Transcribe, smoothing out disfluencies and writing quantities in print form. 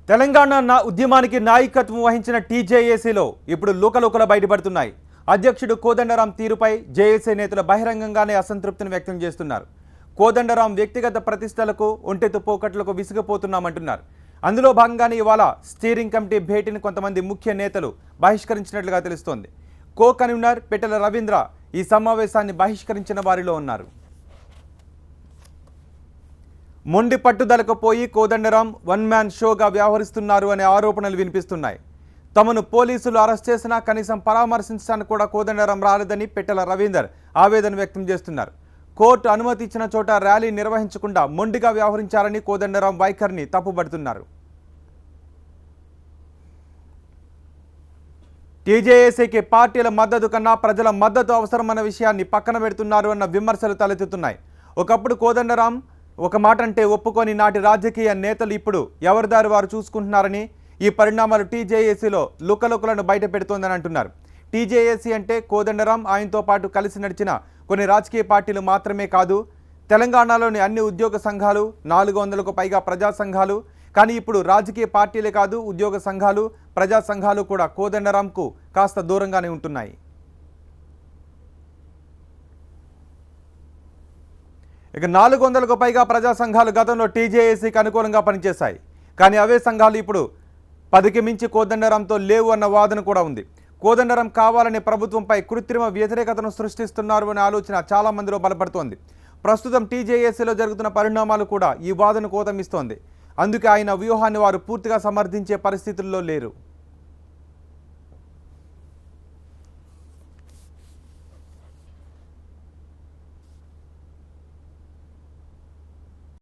తెలంగాణ ఉద్యమానికి నాయకత్వం వహించిన టీజేఏసీలో ఇప్పుడు లూకలూకలు బయటపడుతున్నాయి. అధ్యక్షుడు కోదండరాం తీరుపై జేఏసీ నేతలు బహిరంగంగానే అసంతృప్తిని వ్యక్తం చేస్తున్నారు. కోదండరాం వ్యక్తిగత ప్రతిష్టలకు ఒంటెత్తు పోకట్లకు విసిగిపోతున్నామంటున్నారు. అందులో భాగంగానే ఇవాళ స్టీరింగ్ కమిటీ భేటీని కొంతమంది ముఖ్య నేతలు బహిష్కరించినట్లుగా తెలుస్తోంది. కో కన్వీనర్ పిట్టల రవీంద్ర ఈ సమావేశాన్ని బహిష్కరించిన వారిలో ఉన్నారు. మొండి పట్టుదలకు పోయి కోదండరాం వన్ మ్యాన్ షోగా వ్యవహరిస్తున్నారు అనే ఆరోపణలు వినిపిస్తున్నాయి. తమను పోలీసులు అరెస్ట్ చేసినా కనీసం పరామర్శించడానికి కూడా కోదండరాం రాలేదని పిట్టల రవీందర్ ఆవేదన వ్యక్తం చేస్తున్నారు. కోర్టు అనుమతి ఇచ్చిన చోట ర్యాలీ నిర్వహించకుండా మొండిగా వ్యవహరించారని కోదండరాం వైఖరిని తప్పుపడుతున్నారు. టీజేఏసీకి పార్టీల మద్దతు కన్నా ప్రజల మద్దతు అవసరమన్న విషయాన్ని పక్కన పెడుతున్నారు అన్న విమర్శలు తలెత్తుతున్నాయి. ఒకప్పుడు కోదండరాం ఒక మాట అంటే ఒప్పుకొని నాటి రాజకీయ నేతలు ఇప్పుడు ఎవరిదారి వారు చూసుకుంటున్నారని, ఈ పరిణామాలు టీజేఏసీలో లుకలుకలను బయట పెడుతోందని అంటున్నారు. టీజేఏసీ అంటే కోదండరాం ఆయనతో పాటు కలిసి నడిచిన కొన్ని రాజకీయ పార్టీలు మాత్రమే కాదు, తెలంగాణలోని అన్ని ఉద్యోగ సంఘాలు, 400కు పైగా ప్రజా సంఘాలు. కానీ ఇప్పుడు రాజకీయ పార్టీలే కాదు, ఉద్యోగ సంఘాలు, ప్రజా సంఘాలు కూడా కోదండరాంకు కాస్త దూరంగానే ఉంటున్నాయి. ఇక 400కు పైగా ప్రజా సంఘాలు గతంలో టీజేఏసీకి అనుకూలంగా పనిచేశాయి. కానీ అవే సంఘాలు ఇప్పుడు 10కి మించి కోదండరాంతో లేవు అన్న వాదన కూడా ఉంది. కోదండరాం కావాలనే ప్రభుత్వంపై కృత్రిమ వ్యతిరేకతను సృష్టిస్తున్నారు అనే ఆలోచన చాలా మందిలో బలపడుతోంది. ప్రస్తుతం టీజేఏసీలో జరుగుతున్న పరిణామాలు కూడా ఈ వాదన కోతమిస్తోంది. అందుకే ఆయన వ్యూహాన్ని వారు పూర్తిగా సమర్థించే పరిస్థితుల్లో లేరు.